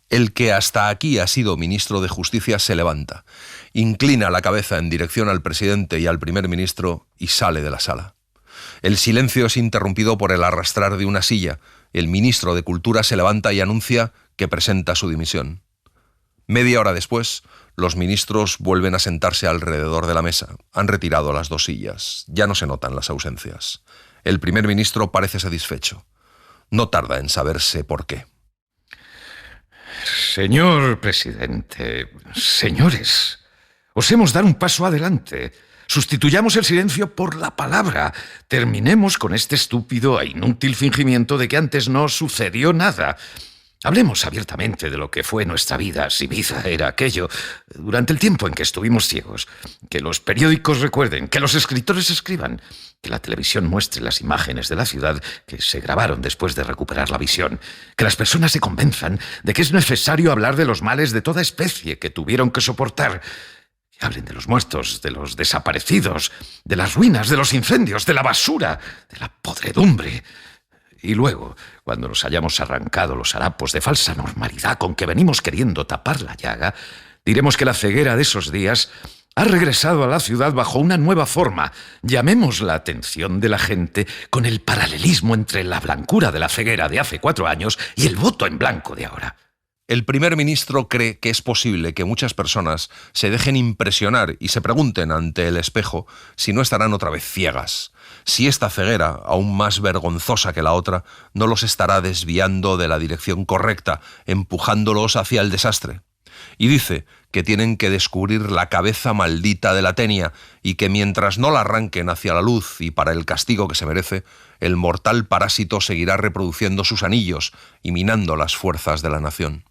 El que hasta aquí ha sido ministro de Justicia se levanta, inclina la cabeza en dirección al presidente y al primer ministro y sale de la sala. El silencio es interrumpido por el arrastrar de una silla. El ministro de Cultura se levanta y anuncia que presenta su dimisión. Media hora después, los ministros vuelven a sentarse alrededor de la mesa. Han retirado las 2 sillas. Ya no se notan las ausencias. El primer ministro parece satisfecho. No tarda en saberse por qué. Señor presidente, señores, osemos dar un paso adelante. Sustituyamos el silencio por la palabra. Terminemos con este estúpido e inútil fingimiento de que antes no sucedió nada. Hablemos abiertamente de lo que fue nuestra vida, si vida era aquello, durante el tiempo en que estuvimos ciegos. Que los periódicos recuerden, que los escritores escriban, que la televisión muestre las imágenes de la ciudad que se grabaron después de recuperar la visión, que las personas se convenzan de que es necesario hablar de los males de toda especie que tuvieron que soportar. Que hablen de los muertos, de los desaparecidos, de las ruinas, de los incendios, de la basura, de la podredumbre. Y luego, cuando nos hayamos arrancado los harapos de falsa normalidad con que venimos queriendo tapar la llaga, diremos que la ceguera de esos días ha regresado a la ciudad bajo una nueva forma. Llamemos la atención de la gente con el paralelismo entre la blancura de la ceguera de hace 4 años y el voto en blanco de ahora. El primer ministro cree que es posible que muchas personas se dejen impresionar y se pregunten ante el espejo si no estarán otra vez ciegas, si esta ceguera, aún más vergonzosa que la otra, no los estará desviando de la dirección correcta, empujándolos hacia el desastre. Y dice que tienen que descubrir la cabeza maldita de la Tenia y que mientras no la arranquen hacia la luz y para el castigo que se merece, el mortal parásito seguirá reproduciendo sus anillos y minando las fuerzas de la nación.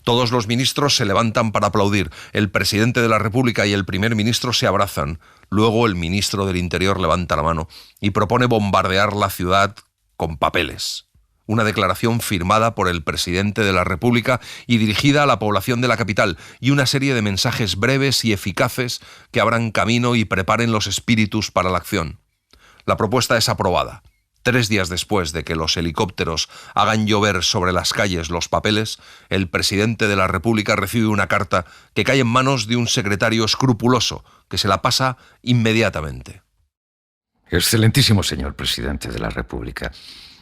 Todos los ministros se levantan para aplaudir. El presidente de la República y el primer ministro se abrazan. Luego el ministro del Interior levanta la mano y propone bombardear la ciudad con papeles. Una declaración firmada por el presidente de la República y dirigida a la población de la capital, y una serie de mensajes breves y eficaces que abran camino y preparen los espíritus para la acción. La propuesta es aprobada. 3 días después de que los helicópteros hagan llover sobre las calles los papeles, el presidente de la República recibe una carta que cae en manos de un secretario escrupuloso, que se la pasa inmediatamente. Excelentísimo señor presidente de la República,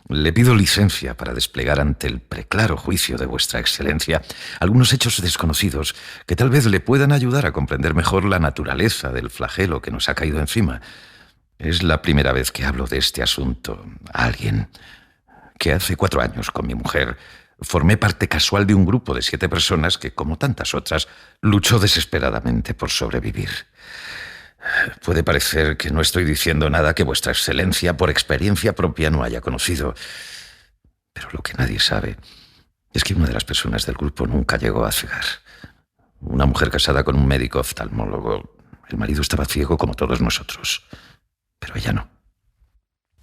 le pido licencia para desplegar ante el preclaro juicio de vuestra excelencia algunos hechos desconocidos que tal vez le puedan ayudar a comprender mejor la naturaleza del flagelo que nos ha caído encima. Es la primera vez que hablo de este asunto a alguien. Que hace 4 años, con mi mujer, formé parte casual de un grupo de 7 personas que, como tantas otras, luchó desesperadamente por sobrevivir. Puede parecer que no estoy diciendo nada que vuestra excelencia, por experiencia propia, no haya conocido. Pero lo que nadie sabe es que una de las personas del grupo nunca llegó a cegar. Una mujer casada con un médico oftalmólogo. El marido estaba ciego como todos nosotros. Pero ella no.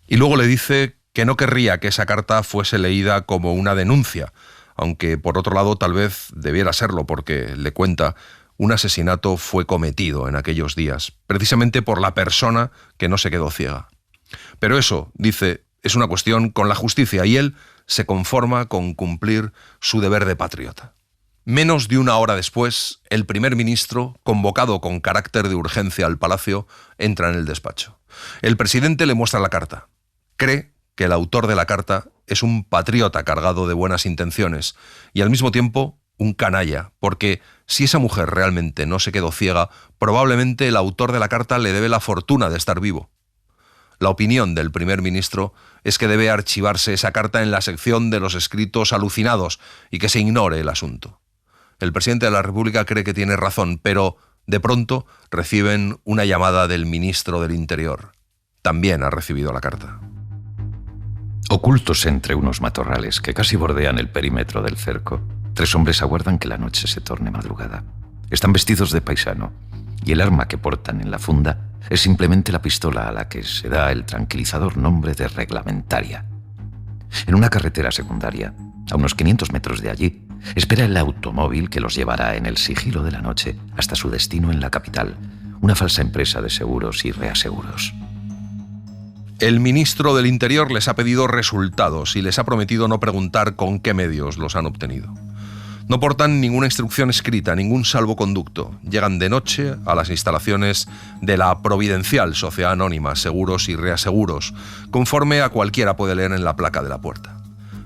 Y luego le dice que no querría que esa carta fuese leída como una denuncia, aunque por otro lado tal vez debiera serlo, porque le cuenta un asesinato fue cometido en aquellos días, precisamente por la persona que no se quedó ciega. Pero eso, dice, es una cuestión con la justicia, y él se conforma con cumplir su deber de patriota. Menos de 1 hora después, el primer ministro, convocado con carácter de urgencia al palacio, entra en el despacho. El presidente le muestra la carta. Cree que el autor de la carta es un patriota cargado de buenas intenciones y al mismo tiempo un canalla, porque si esa mujer realmente no se quedó ciega, probablemente el autor de la carta le debe la fortuna de estar vivo. La opinión del primer ministro es que debe archivarse esa carta en la sección de los escritos alucinados y que se ignore el asunto. El presidente de la República cree que tiene razón, pero de pronto reciben una llamada del ministro del Interior. También ha recibido la carta. Ocultos entre unos matorrales que casi bordean el perímetro del cerco, 3 hombres aguardan que la noche se torne madrugada. Están vestidos de paisano y el arma que portan en la funda es simplemente la pistola a la que se da el tranquilizador nombre de reglamentaria. En una carretera secundaria, a unos 500 metros de allí, espera el automóvil que los llevará en el sigilo de la noche hasta su destino en la capital, una falsa empresa de seguros y reaseguros. El ministro del Interior les ha pedido resultados y les ha prometido no preguntar con qué medios los han obtenido. No portan ninguna instrucción escrita, ningún salvoconducto. Llegan de noche a las instalaciones de la Providencial Sociedad Anónima, Seguros y Reaseguros, conforme a cualquiera puede leer en la placa de la puerta.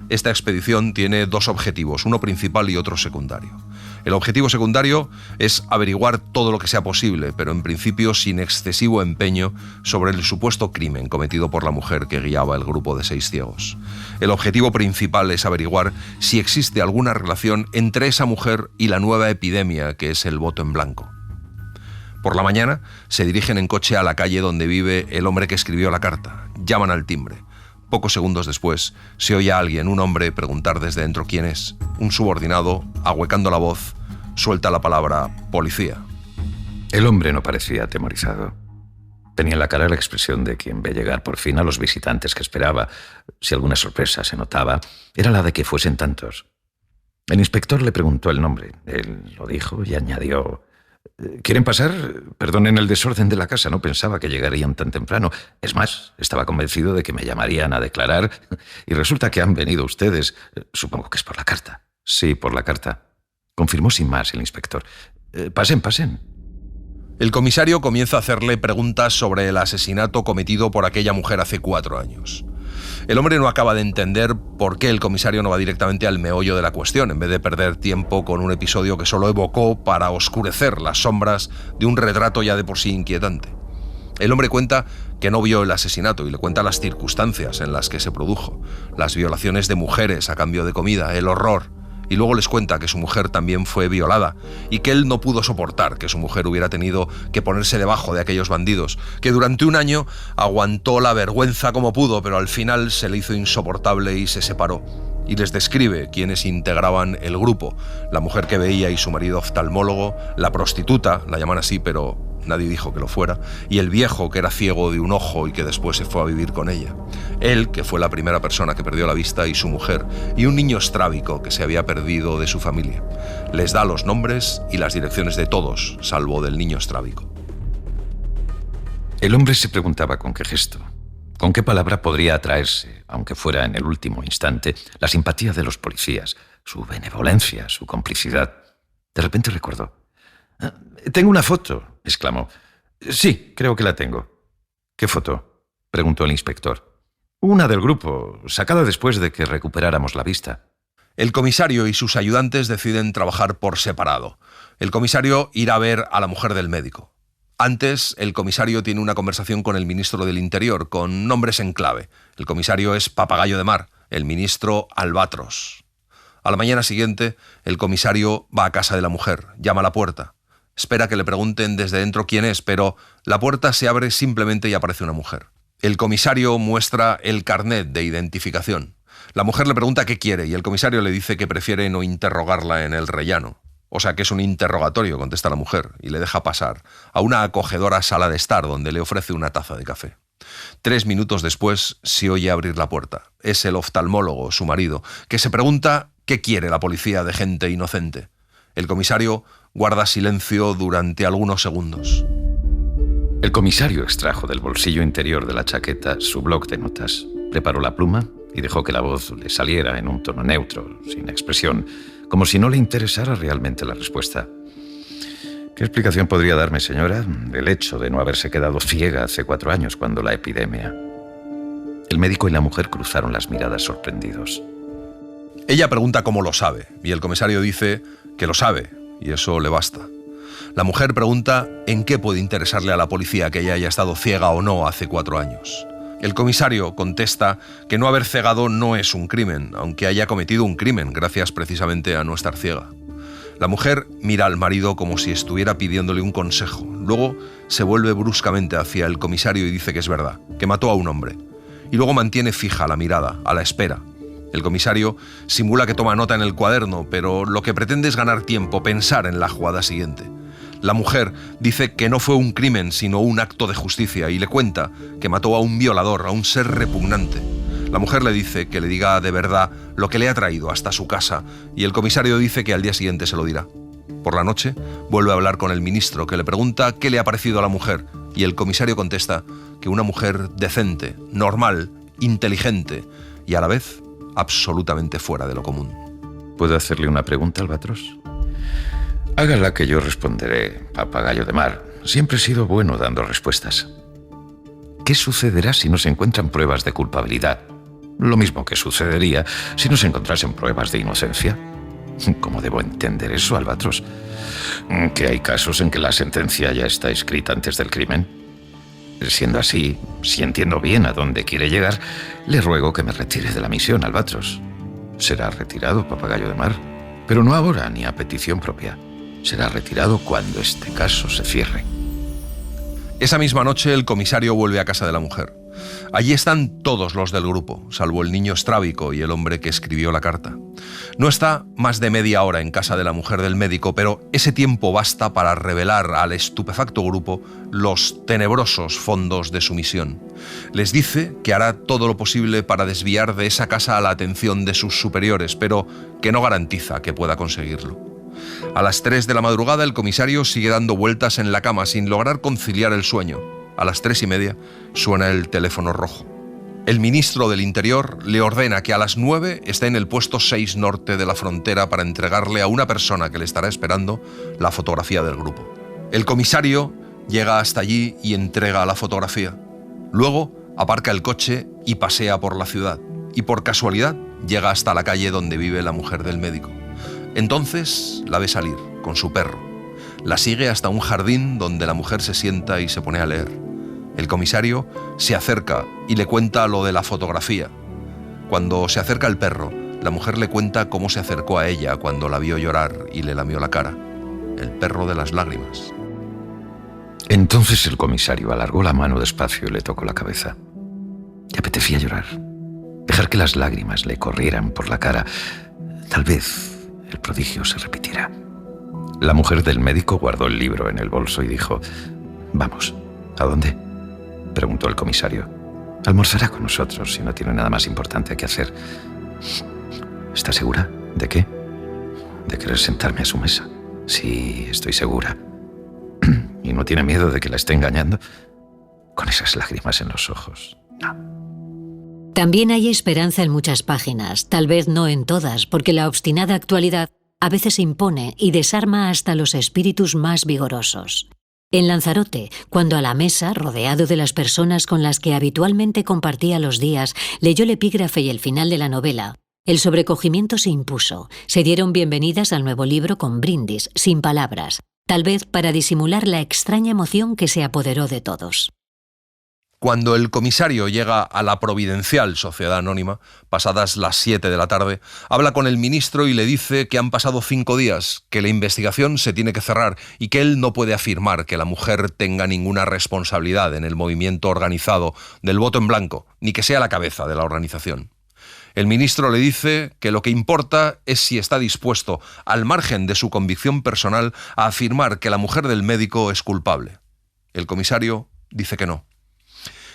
Esta expedición tiene 2 objetivos, uno principal y otro secundario. El objetivo secundario es averiguar todo lo que sea posible, pero en principio sin excesivo empeño, sobre el supuesto crimen cometido por la mujer que guiaba el grupo de 6 ciegos. El objetivo principal es averiguar si existe alguna relación entre esa mujer y la nueva epidemia que es el voto en blanco. Por la mañana se dirigen en coche a la calle donde vive el hombre que escribió la carta. Llaman al timbre. Pocos segundos después, se oye a alguien, un hombre, preguntar desde dentro quién es. Un subordinado, ahuecando la voz, suelta la palabra policía. El hombre no parecía atemorizado. Tenía en la cara la expresión de quien ve llegar por fin a los visitantes que esperaba. Si alguna sorpresa se notaba, era la de que fuesen tantos. El inspector le preguntó el nombre. Él lo dijo y añadió: ¿quieren pasar? Perdonen el desorden de la casa, no pensaba que llegarían tan temprano. Es más, estaba convencido de que me llamarían a declarar y resulta que han venido ustedes. Supongo que es por la carta. Sí, por la carta, confirmó sin más el inspector. Pasen, pasen. El comisario comienza a hacerle preguntas sobre el asesinato cometido por aquella mujer hace 4 años. El hombre no acaba de entender por qué el comisario no va directamente al meollo de la cuestión, en vez de perder tiempo con un episodio que solo evocó para oscurecer las sombras de un retrato ya de por sí inquietante. El hombre cuenta que no vio el asesinato y le cuenta las circunstancias en las que se produjo, las violaciones de mujeres a cambio de comida, el horror, y luego les cuenta que su mujer también fue violada y que él no pudo soportar que su mujer hubiera tenido que ponerse debajo de aquellos bandidos, que durante un año aguantó la vergüenza como pudo, pero al final se le hizo insoportable y se separó. Y les describe quiénes integraban el grupo, la mujer que veía y su marido oftalmólogo, la prostituta, la llaman así, pero nadie dijo que lo fuera, y el viejo que era ciego de un ojo y que después se fue a vivir con ella. Él, que fue la primera persona que perdió la vista, y su mujer, y un niño estrábico que se había perdido de su familia. Les da los nombres y las direcciones de todos, salvo del niño estrábico. El hombre se preguntaba con qué gesto, con qué palabra podría atraerse, aunque fuera en el último instante, la simpatía de los policías, su benevolencia, su complicidad. De repente recordó. «Tengo una foto», exclamó. «Sí, creo que la tengo». «¿Qué foto?», preguntó el inspector. «Una del grupo, sacada después de que recuperáramos la vista». El comisario y sus ayudantes deciden trabajar por separado. El comisario irá a ver a la mujer del médico. Antes, el comisario tiene una conversación con el ministro del Interior, con nombres en clave. El comisario es Papagayo de Mar, el ministro Albatros. A la mañana siguiente, el comisario va a casa de la mujer, llama a la puerta. Espera que le pregunten desde dentro quién es, pero la puerta se abre simplemente y aparece una mujer. El comisario muestra el carnet de identificación. La mujer le pregunta qué quiere y el comisario le dice que prefiere no interrogarla en el rellano. O sea que es un interrogatorio, contesta la mujer, y le deja pasar a una acogedora sala de estar donde le ofrece una taza de café. 3 minutos después se oye abrir la puerta. Es el oftalmólogo, su marido, que se pregunta qué quiere la policía de gente inocente. El comisario guarda silencio durante algunos segundos. El comisario extrajo del bolsillo interior de la chaqueta su bloc de notas, preparó la pluma y dejó que la voz le saliera en un tono neutro, sin expresión, como si no le interesara realmente la respuesta. ¿Qué explicación podría darme, señora, del hecho de no haberse quedado ciega hace 4 años cuando la epidemia? El médico y la mujer cruzaron las miradas sorprendidos. Ella pregunta cómo lo sabe, y el comisario dice que lo sabe, y eso le basta. La mujer pregunta en qué puede interesarle a la policía que ella haya estado ciega o no hace 4 años. El comisario contesta que no haber cegado no es un crimen, aunque haya cometido un crimen, gracias precisamente a no estar ciega. La mujer mira al marido como si estuviera pidiéndole un consejo. Luego se vuelve bruscamente hacia el comisario y dice que es verdad, que mató a un hombre. Y luego mantiene fija la mirada, a la espera. El comisario simula que toma nota en el cuaderno, pero lo que pretende es ganar tiempo, pensar en la jugada siguiente. La mujer dice que no fue un crimen, sino un acto de justicia, y le cuenta que mató a un violador, a un ser repugnante. La mujer le dice que le diga de verdad lo que le ha traído hasta su casa, y el comisario dice que al día siguiente se lo dirá. Por la noche, vuelve a hablar con el ministro, que le pregunta qué le ha parecido a la mujer, y el comisario contesta que una mujer decente, normal, inteligente, y a la vez absolutamente fuera de lo común. ¿Puedo hacerle una pregunta, Albatros? Hágala que yo responderé, Papagayo de Mar. Siempre he sido bueno dando respuestas. ¿Qué sucederá si no se encuentran pruebas de culpabilidad? Lo mismo que sucedería si no se encontrasen pruebas de inocencia. ¿Cómo debo entender eso, Albatros? ¿Que hay casos en que la sentencia ya está escrita antes del crimen? Siendo así, si entiendo bien a dónde quiere llegar, le ruego que me retire de la misión, Albatros. Será retirado, Papagayo de Mar, pero no ahora ni a petición propia. Será retirado cuando este caso se cierre. Esa misma noche el comisario vuelve a casa de la mujer. Allí están todos los del grupo, salvo el niño estrábico y el hombre que escribió la carta. No está más de media hora en casa de la mujer del médico, pero ese tiempo basta para revelar al estupefacto grupo los tenebrosos fondos de su misión. Les dice que hará todo lo posible para desviar de esa casa la atención de sus superiores, pero que no garantiza que pueda conseguirlo. A las 3 de la madrugada el comisario sigue dando vueltas en la cama sin lograr conciliar el sueño. A las 3:30 suena el teléfono rojo. El ministro del Interior le ordena que a las 9 esté en el puesto 6 norte de la frontera para entregarle a una persona que le estará esperando la fotografía del grupo. El comisario llega hasta allí y entrega la fotografía. Luego Aparca el coche y pasea por la ciudad. Y por casualidad llega hasta la calle donde vive la mujer del médico. Entonces la ve salir con su perro. La sigue hasta un jardín donde la mujer se sienta y se pone a leer. El comisario se acerca y le cuenta lo de la fotografía. Cuando se acerca el perro, la mujer le cuenta cómo se acercó a ella cuando la vio llorar y le lamió la cara. El perro de las lágrimas. Entonces el comisario alargó la mano despacio y le tocó la cabeza. Le apetecía llorar, dejar que las lágrimas le corrieran por la cara. Tal vez el prodigio se repitiera. La mujer del médico guardó el libro en el bolso y dijo: «Vamos». «¿A dónde?», preguntó el comisario. «Almorzará con nosotros si no tiene nada más importante que hacer». «¿Está segura? ¿De qué?». «De querer sentarme a su mesa». «Sí, estoy segura». «¿Y no tiene miedo de que la esté engañando?». «Con esas lágrimas en los ojos, no». También hay esperanza en muchas páginas, tal vez no en todas, porque la obstinada actualidad a veces impone y desarma hasta los espíritus más vigorosos. En Lanzarote, cuando a la mesa, rodeado de las personas con las que habitualmente compartía los días, leyó el epígrafe y el final de la novela, el sobrecogimiento se impuso. Se dieron bienvenidas al nuevo libro con brindis, sin palabras, tal vez para disimular la extraña emoción que se apoderó de todos. Cuando el comisario llega a la Providencial Sociedad Anónima, pasadas las 7 de la tarde, habla con el ministro y le dice que han pasado 5 días, que la investigación se tiene que cerrar y que él no puede afirmar que la mujer tenga ninguna responsabilidad en el movimiento organizado del voto en blanco, ni que sea la cabeza de la organización. El ministro le dice que lo que importa es si está dispuesto, al margen de su convicción personal, a afirmar que la mujer del médico es culpable. El comisario dice que no.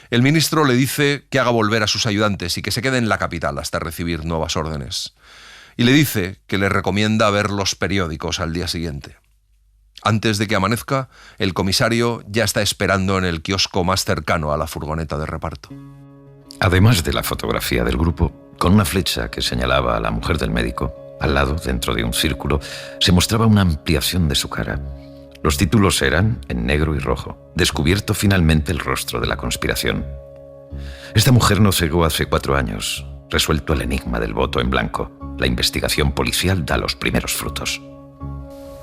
El ministro le dice que haga volver a sus ayudantes y que se quede en la capital hasta recibir nuevas órdenes. Y le dice que le recomienda ver los periódicos al día siguiente. Antes de que amanezca, el comisario ya está esperando en el kiosco más cercano a la furgoneta de reparto. Además de la fotografía del grupo, con una flecha que señalaba a la mujer del médico, al lado, dentro de un círculo, se mostraba una ampliación de su cara. Los títulos eran en negro y rojo: «Descubierto finalmente el rostro de la conspiración». Esta mujer nos cegó hace 4 años. Resuelto el enigma del voto en blanco. La investigación policial da los primeros frutos.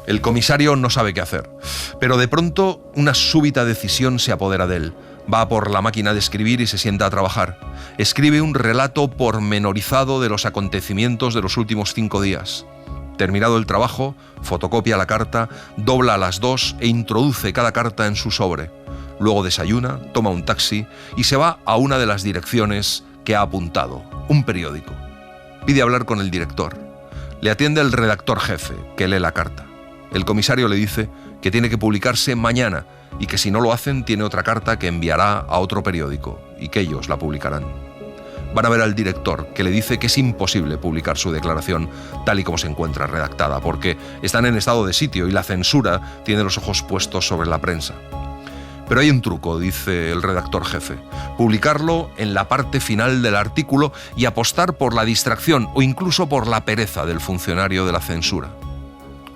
El comisario no sabe qué hacer, pero de pronto una súbita decisión se apodera de él. Va por la máquina de escribir y se sienta a trabajar. Escribe un relato pormenorizado de los acontecimientos de los últimos 5 días. Terminado el trabajo, fotocopia la carta, dobla las 2 e introduce cada carta en su sobre. Luego desayuna, toma un taxi y se va a una de las direcciones que ha apuntado, un periódico. Pide hablar con el director. Le atiende el redactor jefe, que lee la carta. El comisario le dice que tiene que publicarse mañana y que si no lo hacen tiene otra carta que enviará a otro periódico y que ellos la publicarán. Van a ver al director, que le dice que es imposible publicar su declaración tal y como se encuentra redactada, porque están en estado de sitio y la censura tiene los ojos puestos sobre la prensa. Pero hay un truco, dice el redactor jefe: publicarlo en la parte final del artículo y apostar por la distracción o incluso por la pereza del funcionario de la censura.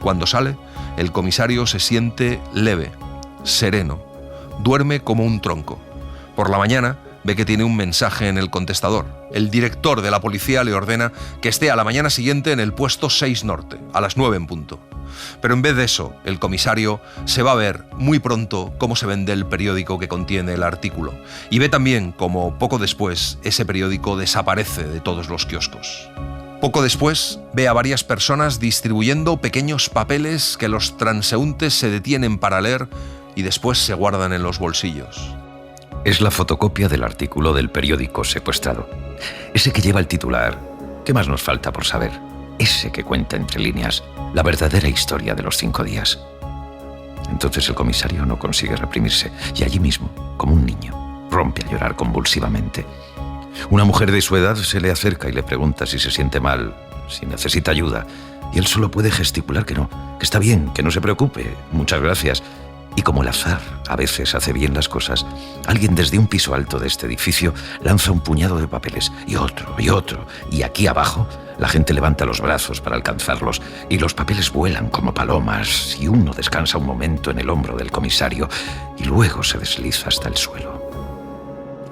Cuando sale, el comisario se siente leve, sereno, duerme como un tronco. Por la mañana, ve que tiene un mensaje en el contestador. El director de la policía le ordena que esté a la mañana siguiente en el puesto 6 Norte, a las 9 en punto. Pero en vez de eso, el comisario se va a ver muy pronto cómo se vende el periódico que contiene el artículo. Y ve también cómo, poco después, ese periódico desaparece de todos los kioscos. Poco después, ve a varias personas distribuyendo pequeños papeles que los transeúntes se detienen para leer y después se guardan en los bolsillos. Es la fotocopia del artículo del periódico secuestrado. Ese que lleva el titular: ¿qué más nos falta por saber? Ese que cuenta entre líneas la verdadera historia de los 5 días. Entonces el comisario no consigue reprimirse y allí mismo, como un niño, rompe a llorar convulsivamente. Una mujer de su edad se le acerca y le pregunta si se siente mal, si necesita ayuda, y él solo puede gesticular que no, que está bien, que no se preocupe, muchas gracias. Y como el azar a veces hace bien las cosas, alguien desde un piso alto de este edificio lanza un puñado de papeles, y otro, y aquí abajo la gente levanta los brazos para alcanzarlos, y los papeles vuelan como palomas, y uno descansa un momento en el hombro del comisario, y luego se desliza hasta el suelo.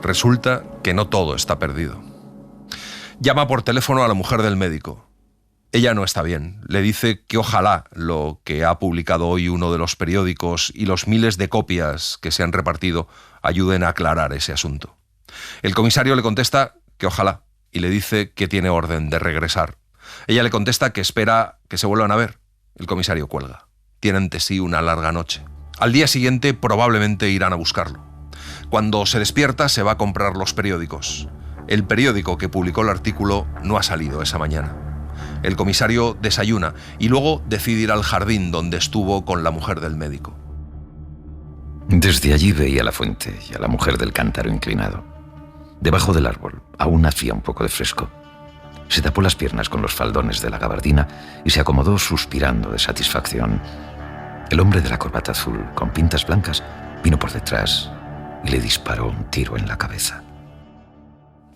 Resulta que no todo está perdido. Llama por teléfono a la mujer del médico. Ella no está bien. Le dice que ojalá lo que ha publicado hoy uno de los periódicos y los miles de copias que se han repartido ayuden a aclarar ese asunto. El comisario le contesta que ojalá y le dice que tiene orden de regresar. Ella le contesta que espera que se vuelvan a ver. El comisario cuelga. Tiene ante sí una larga noche. Al día siguiente probablemente irán a buscarlo. Cuando se despierta se va a comprar los periódicos. El periódico que publicó el artículo no ha salido esa mañana. El comisario desayuna y luego decide ir al jardín donde estuvo con la mujer del médico. Desde allí veía la fuente y a la mujer del cántaro inclinado. Debajo del árbol aún hacía un poco de fresco. Se tapó las piernas con los faldones de la gabardina y se acomodó suspirando de satisfacción. El hombre de la corbata azul con pintas blancas vino por detrás y le disparó un tiro en la cabeza.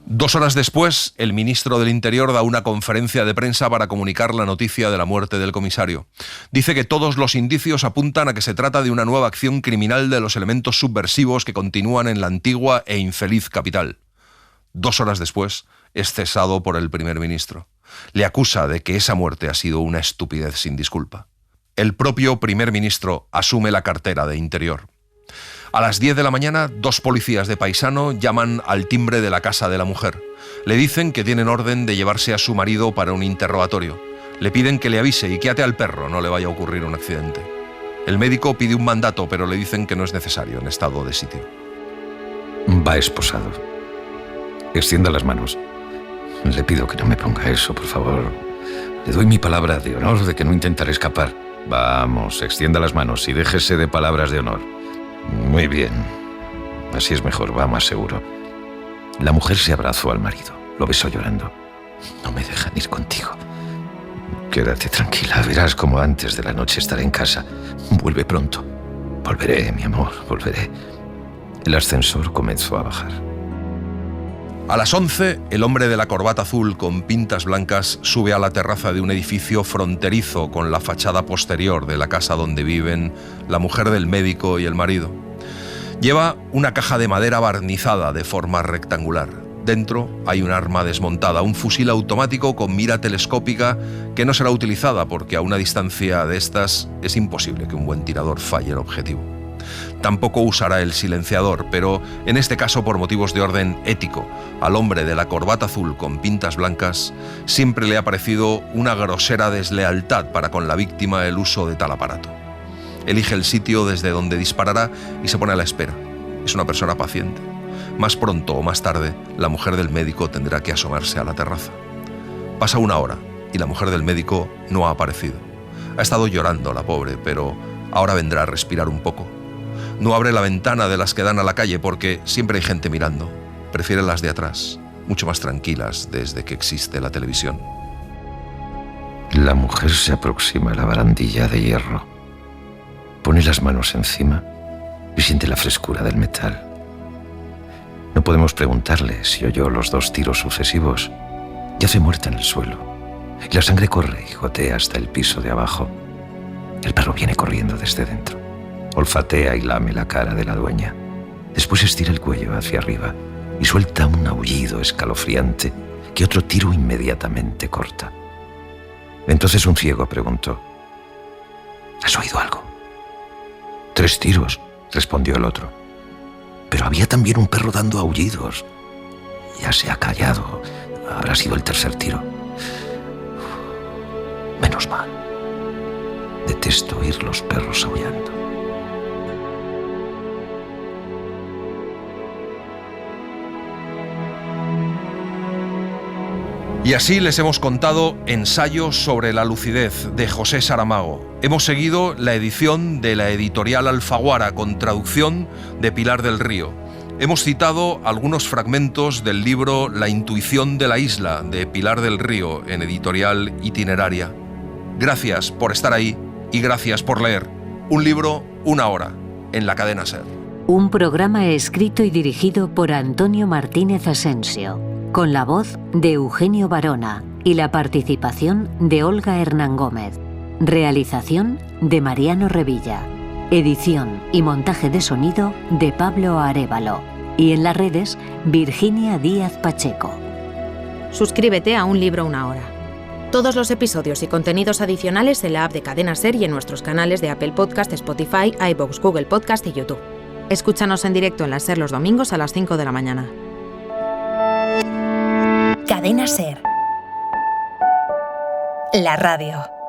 2 horas después, el ministro del Interior da una conferencia de prensa para comunicar la noticia de la muerte del comisario. Dice que todos los indicios apuntan a que se trata de una nueva acción criminal de los elementos subversivos que continúan en la antigua e infeliz capital. 2 horas después, es cesado por el primer ministro. Le acusa de que esa muerte ha sido una estupidez sin disculpa. El propio primer ministro asume la cartera de Interior. A las 10 de la mañana, 2 policías de paisano llaman al timbre de la casa de la mujer. Le dicen que tienen orden de llevarse a su marido para un interrogatorio. Le piden que le avise y que ate al perro, no le vaya a ocurrir un accidente. El médico pide un mandato, pero le dicen que no es necesario en estado de sitio. Va esposado. Extienda las manos. Le pido que no me ponga eso, por favor. Le doy mi palabra de honor de que no intentaré escapar. Vamos, extienda las manos y déjese de palabras de honor. Muy bien. Así es mejor, va más seguro. La mujer se abrazó al marido, lo besó llorando. No me dejan ir contigo. Quédate tranquila, verás como antes de la noche estaré en casa. Vuelve pronto. Volveré, mi amor, volveré. El ascensor comenzó a bajar. A las 11, el hombre de la corbata azul con pintas blancas sube a la terraza de un edificio fronterizo con la fachada posterior de la casa donde viven la mujer del médico y el marido. Lleva una caja de madera barnizada de forma rectangular. Dentro hay un arma desmontada, un fusil automático con mira telescópica que no será utilizada porque a una distancia de estas es imposible que un buen tirador falle el objetivo. Tampoco usará el silenciador, pero en este caso por motivos de orden ético, al hombre de la corbata azul con pintas blancas siempre le ha parecido una grosera deslealtad para con la víctima el uso de tal aparato. Elige el sitio desde donde disparará y se pone a la espera. Es una persona paciente. Más pronto o más tarde, la mujer del médico tendrá que asomarse a la terraza. Pasa 1 hora y la mujer del médico no ha aparecido. Ha estado llorando la pobre, pero ahora vendrá a respirar un poco. No abre la ventana de las que dan a la calle porque siempre hay gente mirando. Prefiere las de atrás, mucho más tranquilas desde que existe la televisión. La mujer se aproxima a la barandilla de hierro. Pone las manos encima y siente la frescura del metal. No podemos preguntarle si oyó los 2 tiros sucesivos. Yace muerta en el suelo. Y la sangre corre y gotea hasta el piso de abajo. El perro viene corriendo desde dentro. Olfatea y lame la cara de la dueña. Después estira el cuello hacia arriba y suelta un aullido escalofriante que otro tiro inmediatamente corta. Entonces un ciego preguntó: ¿has oído algo? 3 tiros, respondió el otro. Pero había también un perro dando aullidos. Ya se ha callado. Habrá sido el 3er tiro. Menos mal. Detesto oír los perros aullando. Y así les hemos contado Ensayo sobre la lucidez de José Saramago. Hemos seguido la edición de la editorial Alfaguara con traducción de Pilar del Río. Hemos citado algunos fragmentos del libro La intuición de la isla de Pilar del Río en editorial Itineraria. Gracias por estar ahí y gracias por leer. Un libro, 1 hora, en la cadena SER. Un programa escrito y dirigido por Antonio Martínez Asensio, con la voz de Eugenio Barona y la participación de Olga Hernán Gómez. Realización de Mariano Revilla. Edición y montaje de sonido de Pablo Arévalo. Y en las redes, Virginia Díaz Pacheco. Suscríbete a Un Libro, Una Hora. Todos los episodios y contenidos adicionales en la app de Cadena SER y en nuestros canales de Apple Podcast, Spotify, iVoox, Google Podcast y YouTube. Escúchanos en directo en la SER los domingos a las 5 de la mañana. Cadena SER. La radio.